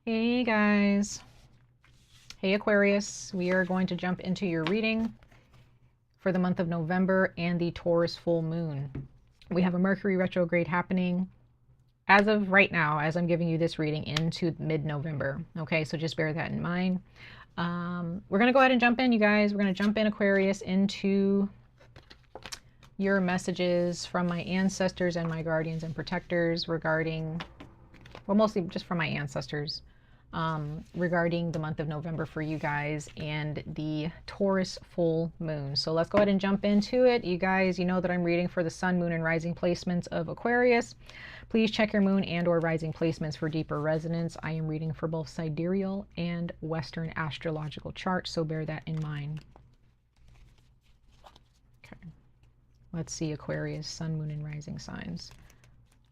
Hey guys. Hey Aquarius. We are going to jump into your reading for the month of November and the Taurus full moon. We have a Mercury retrograde happening as of right now, as I'm giving you this reading, into mid-November. Okay, so just bear that in mind. We're going to go ahead and jump in, you guys. We're going to jump in, Aquarius, into your messages from my ancestors and my guardians and protectors regarding, well, mostly just from my ancestors, regarding the month of November for you guys and the Taurus full moon. So let's go ahead and jump into it. You guys, you know that I'm reading for the sun, moon, and rising placements of Aquarius. Please check your moon and or rising placements for deeper resonance. I am reading for both sidereal and Western astrological charts, so bear that in mind. Okay. Let's see Aquarius, sun, moon, and rising signs.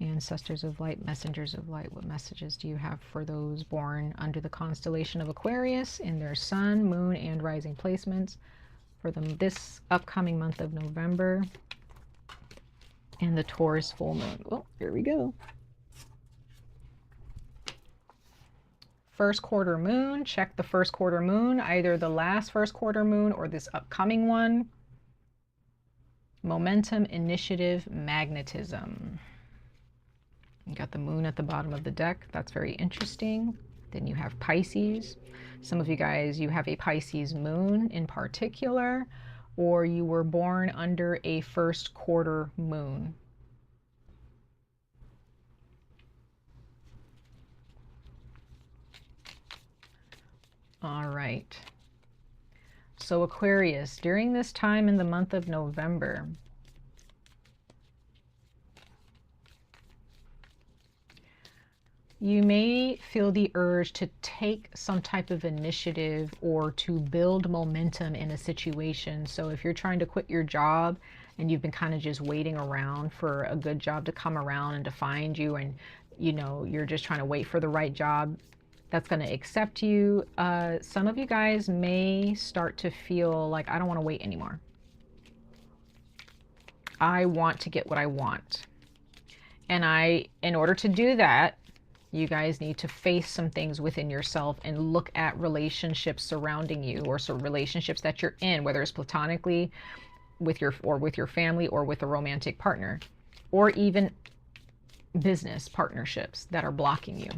Ancestors of light, messengers of light, what messages do you have for those born under the constellation of Aquarius in their sun, moon, and rising placements for them this upcoming month of November and the Taurus full moon? Well, here we go. First quarter moon, check the first quarter moon, either the last first quarter moon or this upcoming one. Momentum, initiative, magnetism. You got the moon at the bottom of the deck. That's very interesting. Then you have Pisces. Some of you guys, you have a Pisces moon in particular, or you were born under a first quarter moon. All right. So Aquarius, during this time in the month of November, you may feel the urge to take some type of initiative or to build momentum in a situation. So if you're trying to quit your job and you've been kind of just waiting around for a good job to come around and to find you, and you know, you're just trying to wait for the right job that's going to accept you, some of you guys may start to feel like, I don't want to wait anymore. I want to get what I want. And in order to do that, you guys need to face some things within yourself and look at relationships surrounding you, or so relationships that you're in, whether it's platonically with your family or with a romantic partner, or even business partnerships that are blocking you.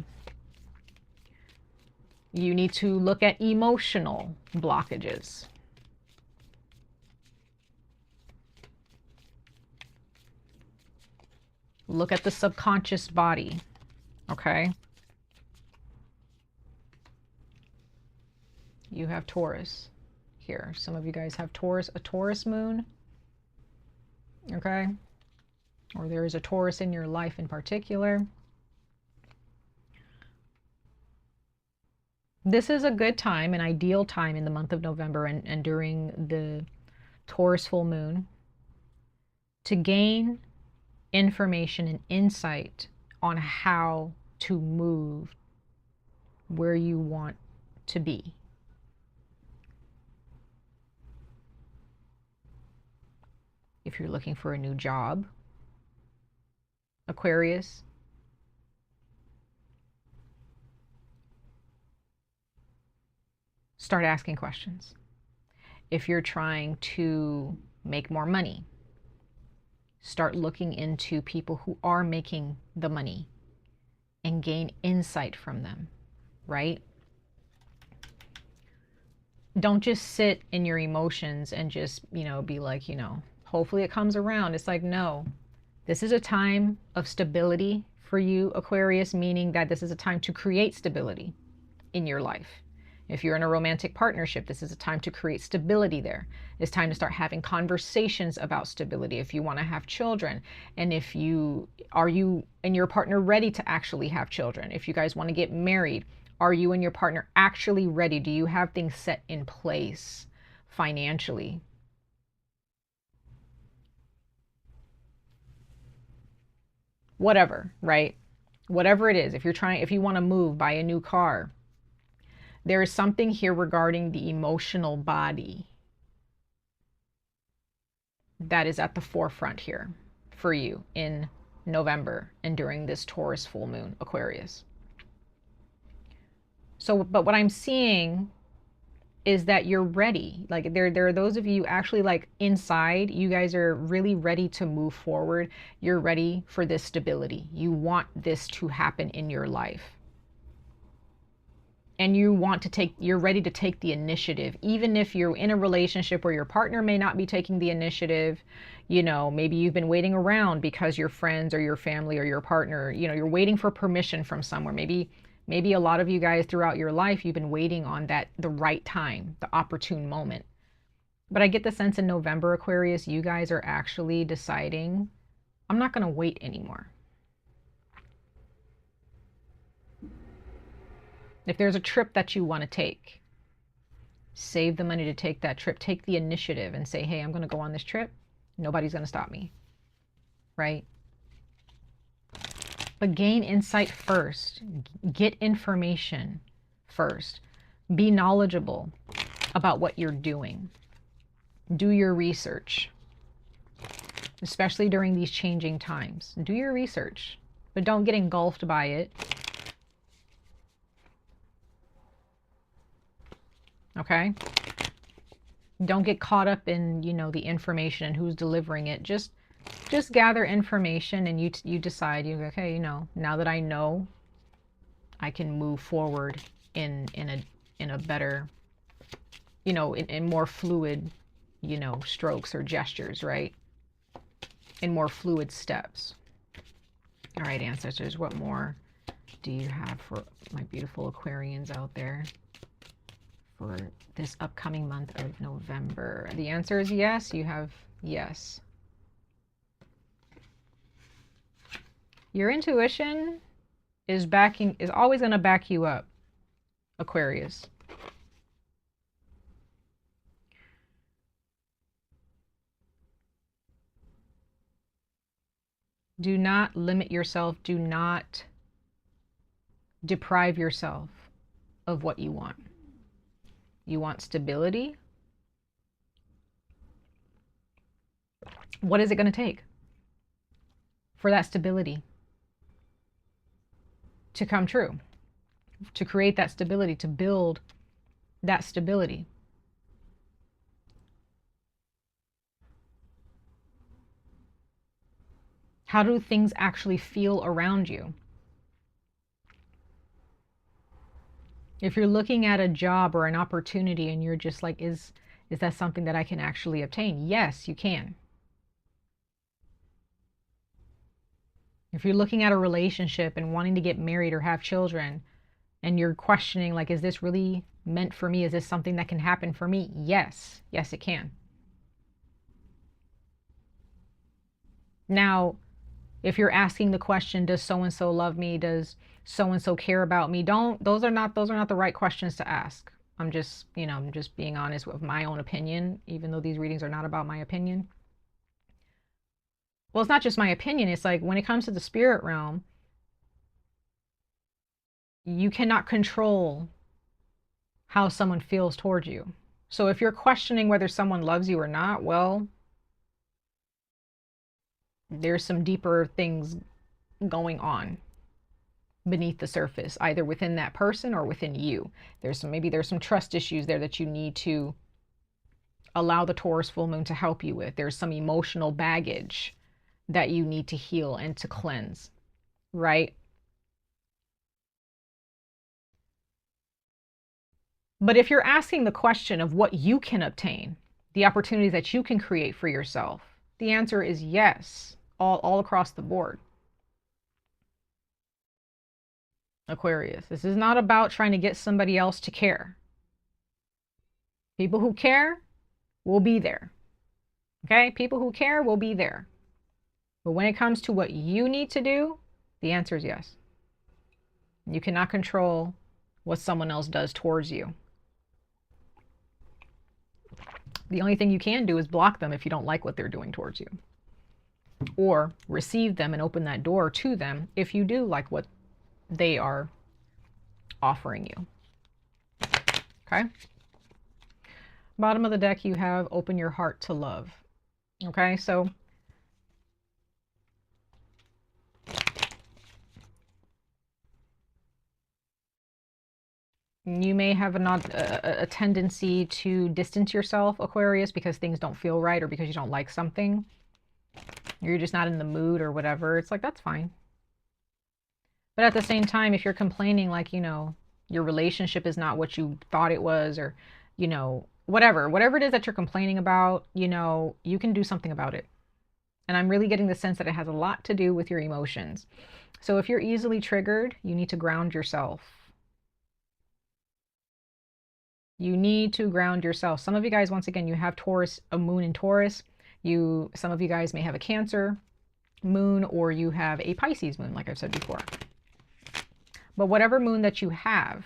You need to look at emotional blockages. Look at the subconscious body. Okay. You have Taurus here. Some of you guys have Taurus, a Taurus moon. Okay. Or there is a Taurus in your life in particular. This is a good time, an ideal time in the month of November and during the Taurus full moon to gain information and insight on how to move where you want to be. If you're looking for a new job, Aquarius, start asking questions. If you're trying to make more money, start looking into people who are making the money and gain insight from them, right? Don't just sit in your emotions and just, be like, hopefully it comes around. It's like, no, this is a time of stability for you, Aquarius, meaning that this is a time to create stability in your life. If you're in a romantic partnership, this is a time to create stability there. It's time to start having conversations about stability. If you want to have children, and are you and your partner ready to actually have children? If you guys want to get married, are you and your partner actually ready? Do you have things set in place financially? Whatever, right? Whatever it is, if you want to move, buy a new car, there is something here regarding the emotional body that is at the forefront here for you in November and during this Taurus full moon, Aquarius. So, but what I'm seeing is that you're ready. Like there are those of you actually like inside, you guys are really ready to move forward. You're ready for this stability. You want this to happen in your life. And you want to take, you're ready to take the initiative, even if you're in a relationship where your partner may not be taking the initiative. You know, maybe you've been waiting around because your friends or your family or your partner, you know, you're waiting for permission from somewhere. Maybe a lot of you guys throughout your life, you've been waiting on that, the right time, the opportune moment. But I get the sense in November, Aquarius, you guys are actually deciding, I'm not going to wait anymore. If there's a trip that you want to take, save the money to take that trip. Take the initiative and say, hey, I'm going to go on this trip. Nobody's going to stop me, right? But gain insight first. Get information first. Be knowledgeable about what you're doing. Do your research, especially during these changing times. Do your research, but don't get engulfed by it. Okay? Don't get caught up in, you know, the information and who's delivering it. Just gather information, and you decide, you go, okay, you know, now that I know, I can move forward in a better, you know, in more fluid, you know, strokes or gestures, right? In more fluid steps. All right, ancestors, what more do you have for my beautiful Aquarians out there for this upcoming month of November? The answer is yes. You have yes. Your intuition is always going to back you up, Aquarius. Do not limit yourself. Do not deprive yourself of what you want. You want stability. What is it going to take for that stability to come true? To create that stability, to build that stability. How do things actually feel around you? If you're looking at a job or an opportunity and you're just like, is that something that I can actually obtain? Yes, you can. If you're looking at a relationship and wanting to get married or have children, and you're questioning, like, is this really meant for me? Is this something that can happen for me? Yes. Yes, it can. Now, if you're asking the question, does so-and-so love me? Does so-and-so care about me? Those are not the right questions to ask. I'm just, you know, I'm just being honest with my own opinion, even though these readings are not about my opinion. Well, it's not just my opinion. It's like when it comes to the spirit realm, you cannot control how someone feels towards you. So if you're questioning whether someone loves you or not, well, there's some deeper things going on beneath the surface, either within that person or within you. Maybe there's some trust issues there that you need to allow the Taurus full moon to help you with. There's some emotional baggage that you need to heal and to cleanse, right? But if you're asking the question of what you can obtain, the opportunities that you can create for yourself, the answer is yes, all across the board. Aquarius, this is not about trying to get somebody else to care. People who care will be there. Okay? People who care will be there. But when it comes to what you need to do, the answer is yes. You cannot control what someone else does towards you. The only thing you can do is block them if you don't like what they're doing towards you. Or receive them and open that door to them if you do like what they are offering you. Okay? Bottom of the deck, you have open your heart to love. Okay, so You may have a tendency to distance yourself, Aquarius, because things don't feel right or because you don't like something. You're just not in the mood or whatever. It's like, that's fine. But at the same time, if you're complaining like, you know, your relationship is not what you thought it was, or, you know, whatever it is that you're complaining about, you know, you can do something about it. And I'm really getting the sense that it has a lot to do with your emotions. So if you're easily triggered, you need to ground yourself. You need to ground yourself. Some of you guys, once again, you have Taurus, a moon in Taurus. Some of you guys may have a Cancer moon, or you have a Pisces moon, like I've said before. But whatever moon that you have,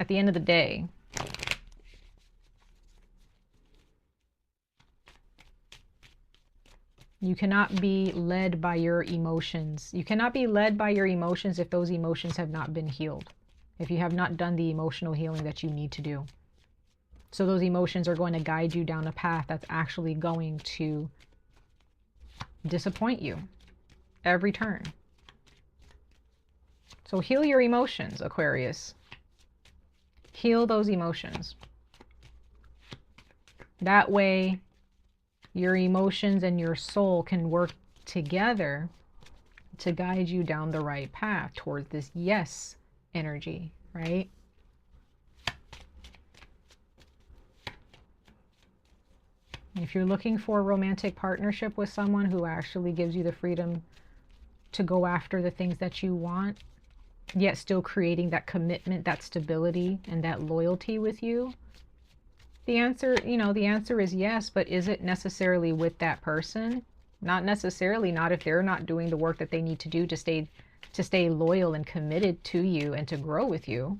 at the end of the day, you cannot be led by your emotions. You cannot be led by your emotions if those emotions have not been healed. If you have not done the emotional healing that you need to do. So those emotions are going to guide you down a path that's actually going to disappoint you every turn. So heal your emotions, Aquarius. Heal those emotions. That way, your emotions and your soul can work together to guide you down the right path towards this yes energy, right? If you're looking for a romantic partnership with someone who actually gives you the freedom to go after the things that you want, yet still creating that commitment, that stability, and that loyalty with you, the answer, you know, the answer is yes, but is it necessarily with that person? Not necessarily, not if they're not doing the work that they need to do to stay loyal and committed to you and to grow with you,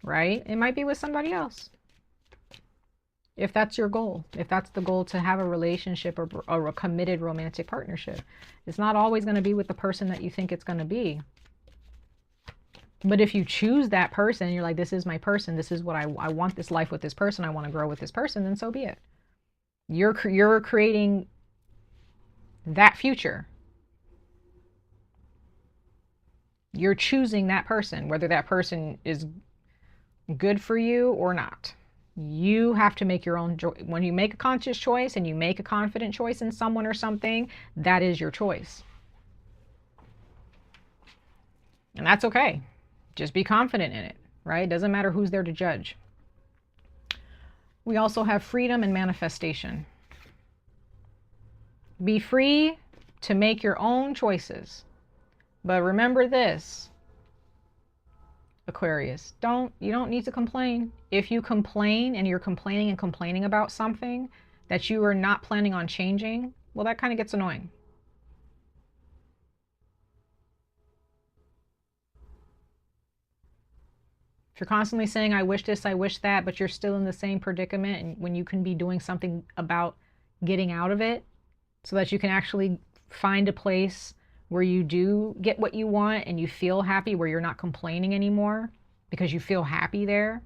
right? It might be with somebody else. If that's your goal, if that's the goal, to have a relationship or a committed romantic partnership, it's not always going to be with the person that you think it's going to be. But if you choose that person, you're like, this is my person, this is what I want, this life with this person, I want to grow with this person, then so be it. You're creating that future. You're choosing that person, whether that person is good for you or not. You have to make your own when you make a conscious choice and you make a confident choice in someone or something, that is your choice. And that's okay. Just be confident in it, right? Doesn't matter who's there to judge. We also have freedom and manifestation. Be free to make your own choices. But remember this, Aquarius, you don't need to complain. If you complain and you're complaining about something that you are not planning on changing, well, that kind of gets annoying. If you're constantly saying, I wish this, I wish that, but you're still in the same predicament, and when you can be doing something about getting out of it so that you can actually find a place where you do get what you want and you feel happy, where you're not complaining anymore because you feel happy there,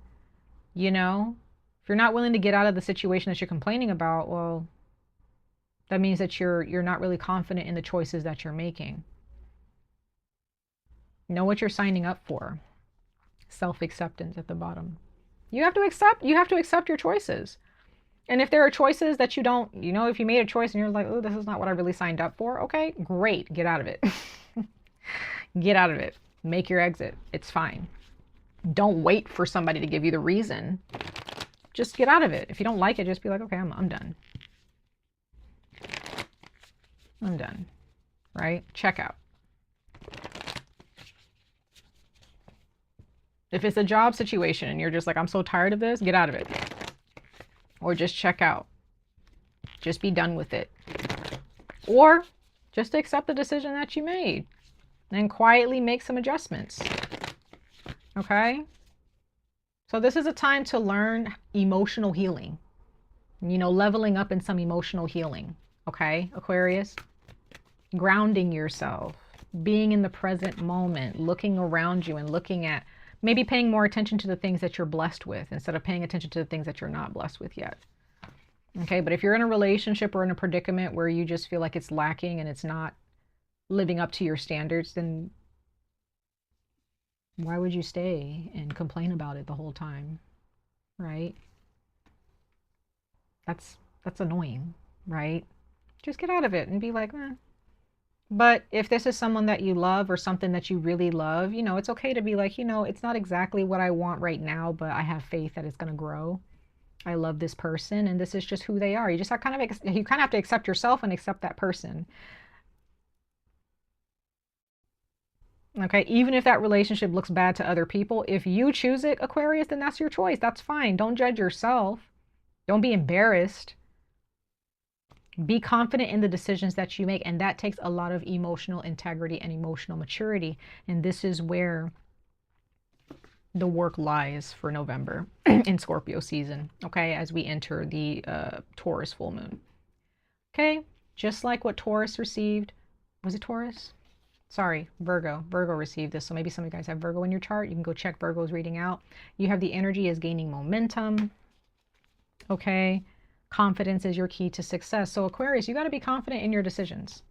you know? If you're not willing to get out of the situation that you're complaining about, well, that means that you're not really confident in the choices that you're making. Know what you're signing up for. Self-acceptance at the bottom. You have to accept your choices. And if there are choices that you don't, you know, if you made a choice and you're like, oh, this is not what I really signed up for, okay, great, get out of it. Get out of it. Make your exit. It's fine. Don't wait for somebody to give you the reason. Just get out of it. If you don't like it, just be like, okay, I'm done. I'm done. Right? Check out. If it's a job situation and you're just like, I'm so tired of this, get out of it. Or just check out. Just be done with it. Or just accept the decision that you made and quietly make some adjustments. Okay? So this is a time to learn emotional healing. You know, leveling up in some emotional healing. Okay, Aquarius? Grounding yourself. Being in the present moment. Looking around you and looking at, maybe paying more attention to the things that you're blessed with instead of paying attention to the things that you're not blessed with yet. Okay, but if you're in a relationship or in a predicament where you just feel like it's lacking and it's not living up to your standards, then Why would you stay and complain about it the whole time, right? That's annoying, right? Just get out of it and be like, eh. But if this is someone that you love or something that you really love, you know, it's okay to be like, you know, it's not exactly what I want right now, but I have faith that it's going to grow. I love this person and this is just who they are. You just have you kind of have to accept yourself and accept that person. Okay, even if that relationship looks bad to other people, if you choose it, Aquarius, then that's your choice. That's fine. Don't judge yourself. Don't be embarrassed. Be confident in the decisions that you make. And that takes a lot of emotional integrity and emotional maturity. And this is where the work lies for November in Scorpio season, okay, as we enter the Taurus full moon. Okay, just like what Taurus received. Was it Taurus? Sorry, Virgo. Virgo received this. So maybe some of you guys have Virgo in your chart. You can go check Virgo's reading out. You have the energy is gaining momentum. Okay. Confidence is your key to success. So Aquarius, you got to be confident in your decisions.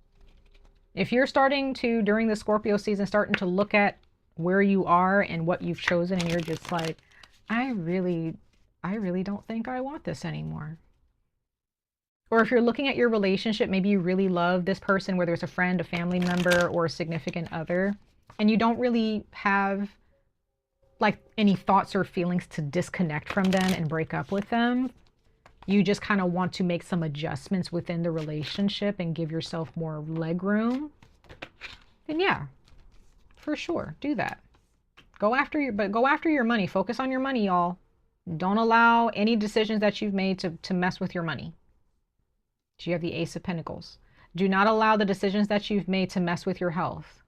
If you're starting to, during the Scorpio season, starting to look at where you are and what you've chosen, and you're just like, I really don't think I want this anymore. Or if you're looking at your relationship, maybe you really love this person, whether it's a friend, a family member, or a significant other, and you don't really have like any thoughts or feelings to disconnect from them and break up with them. You just kind of want to make some adjustments within the relationship and give yourself more leg room. Then yeah, for sure, do that. Go after your money. Focus on your money, y'all. Don't allow any decisions that you've made to mess with your money. You have the Ace of Pentacles. Do not allow the decisions that you've made to mess with your health.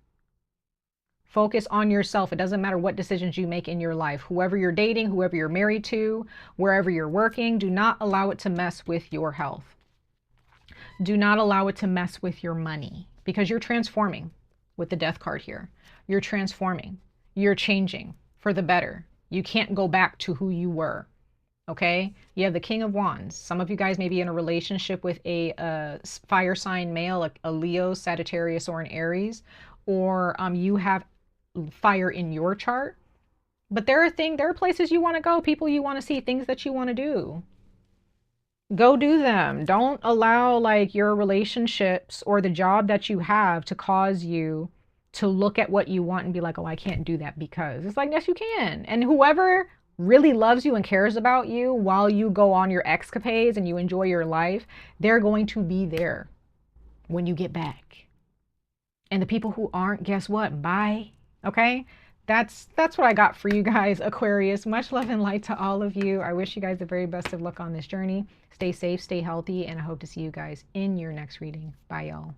Focus on yourself. It doesn't matter what decisions you make in your life. Whoever you're dating, whoever you're married to, wherever you're working, do not allow it to mess with your health. Do not allow it to mess with your money, because you're transforming with the Death card here. You're transforming. You're changing for the better. You can't go back to who you were. Okay, you have the King of Wands. Some of you guys may be in a relationship with a fire sign male, a Leo, Sagittarius, or an Aries, or you have fire in your chart. But there are places you want to go, people you want to see, things that you want to do. Go do them. Don't allow like your relationships or the job that you have to cause you to look at what you want and be like, oh, I can't do that because. It's like, yes, you can. And whoever really loves you and cares about you while you go on your escapades and you enjoy your life, they're going to be there when you get back. And the people who aren't, guess what? Bye. Okay? That's what I got for you guys, Aquarius. Much love and light to all of you. I wish you guys the very best of luck on this journey. Stay safe, stay healthy, and I hope to see you guys in your next reading. Bye, y'all.